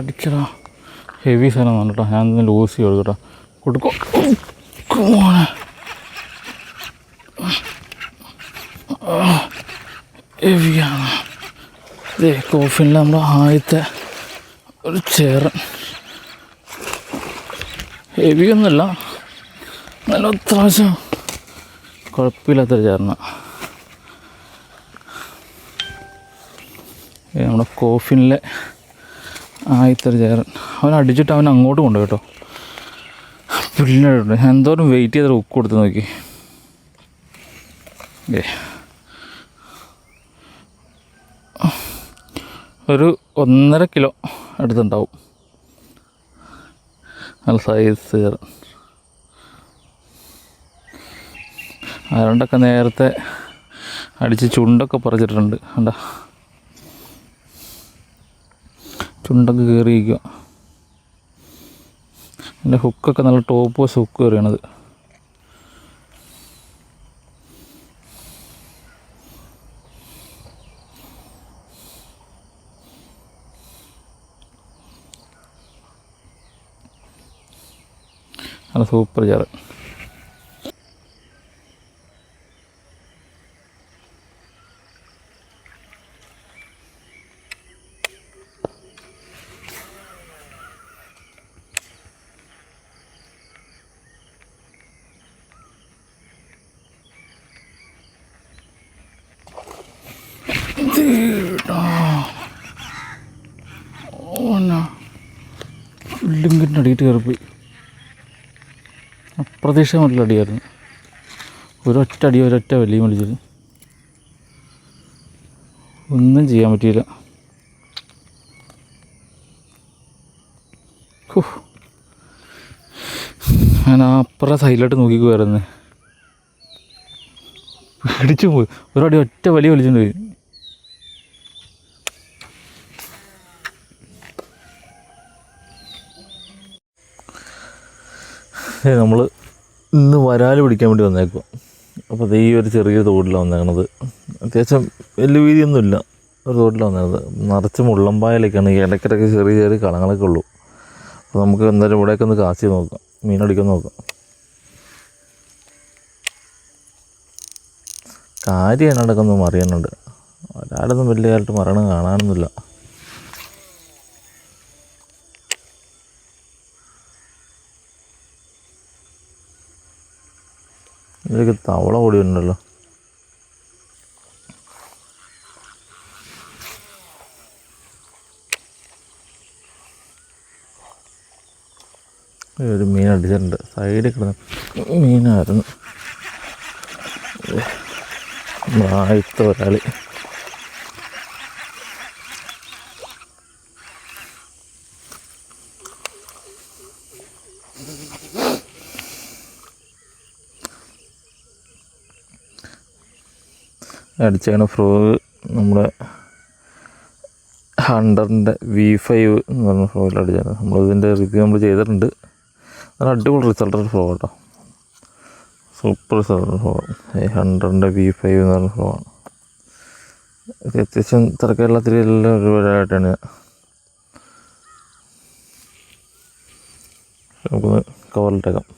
അടിച്ചടാ, heavy സാധനം കേട്ടോ. ഞാൻ ഒന്ന് ലൂസ് ചെയ്തു കേട്ടോ. കൊടുക്കും ഹെവിയാണ്. ഇതേ കോഫിനിൽ നമ്മുടെ ആദ്യത്തെ ഒരു ചേറൻ. ഹെവിയൊന്നുമല്ല, നല്ല അത്യാവശ്യം കുഴപ്പമില്ലാത്തൊരു ചേർന്ന. നമ്മുടെ കോഫിനിലെ ആദ്യത്തെ ഒരു ചേരൻ. അവൻ അടിച്ചിട്ട് അവൻ അങ്ങോട്ട് കൊണ്ടുപോയി കേട്ടോ. പുല്ലിനുണ്ട്. എന്തോരം വെയിറ്റ് ചെയ്ത് ഉക്ക് കൊടുത്ത് നോക്കി. ഒരു 1.5 കിലോ അടുത്തുണ്ടാവും. നല്ല സൈസ് ചേരൻ. ആരണ്ടൊക്കെ നേരത്തെ അടിച്ച് ചുണ്ടൊക്കെ പറിച്ചിട്ടുണ്ട്. കണ്ടാ, ചുണ്ടൊക്കെ കയറിയിരിക്കുക. എൻ്റെ ഹുക്കൊക്കെ നല്ല ടോപ്പ് വശം ഹുക്ക് കയറിയണത്. നല്ല സൂപ്പർ ചേറ്. ബിൽഡിങ്ങിൻ്റെ അടിയിട്ട് കയറിപ്പോയി. അപ്രതീക്ഷിതമായിട്ടുള്ള അടിയായിരുന്നു. ഒരൊറ്റ അടി, ഒരൊറ്റ വലിയും വിളിച്ചത്. ഒന്നും ചെയ്യാൻ പറ്റിയില്ല. ഞാൻ അപ്പുറം സൈഡിലോട്ട് നോക്കിക്കുമായിരുന്നു. പേടിച്ചു പോയി. ഒരടി ഒറ്റ വലിയ വലിച്ചുകൊണ്ട് പോയി. നമ്മൾ ഇന്ന് വരാൽ പിടിക്കാൻ വേണ്ടി വന്നേക്കുക. അപ്പോൾ അത് ഈ ഒരു ചെറിയ തോട്ടിലാണ് വന്നേക്കണത്. അത്യാവശ്യം വലിയ വീതിയൊന്നുമില്ല. ഒരു തോട്ടിലാണ് വന്നേക്കുന്നത്. നിറച്ച് മുള്ളമ്പായലൊക്കെയാണ്. ഈ ഇടയ്ക്കിടയ്ക്ക് ചെറിയ ചെറിയ കളങ്ങളൊക്കെ ഉള്ളൂ. അപ്പോൾ നമുക്ക് എന്തായാലും ഇവിടെയൊക്കെ ഒന്ന് കാശി നോക്കാം, മീനടിക്കാൻ നോക്കാം. കാര്യം എന്നോടൊക്കെ ഒന്ന് മറിയാനുണ്ട്. ഒരാളൊന്നും വലിയതായിട്ട് മരണം കാണാനൊന്നുമില്ല. ഇതിലേക്ക് തവള ഓടിയിട്ടുണ്ടല്ലോ. ഒരു മീൻ അടിച്ചിട്ടുണ്ട്. സൈഡിൽ കിടന്ന് മീനായിരുന്നു. ആദ്യത്തെ ഒരാൾ. അടിച്ചാണ് ഫ്രോഗ്. നമ്മുടെ ഹണ്ടറിൻ്റെ V5 എന്ന് പറഞ്ഞ ഫ്രോഗിൽ അടിച്ചാണ്. നമ്മളിതിൻ്റെ റിവ്യൂ നമ്മൾ ചെയ്തിട്ടുണ്ട്. നല്ല അടിപൊളി റിസൾട്ടഡ് ഫ്രോ കേട്ടോ. Super resulted ഫ്രോ. ഹണ്ടറിൻ്റെ V5 എന്ന് പറഞ്ഞ ഫ്രോ ആണ്. ഇത് അത്യാവശ്യം തിരക്കേരളത്തിൽ എല്ലാം ഒരുപാടായിട്ടാണ്. നമുക്കൊന്ന് കവറിലിട്ടേക്കാം.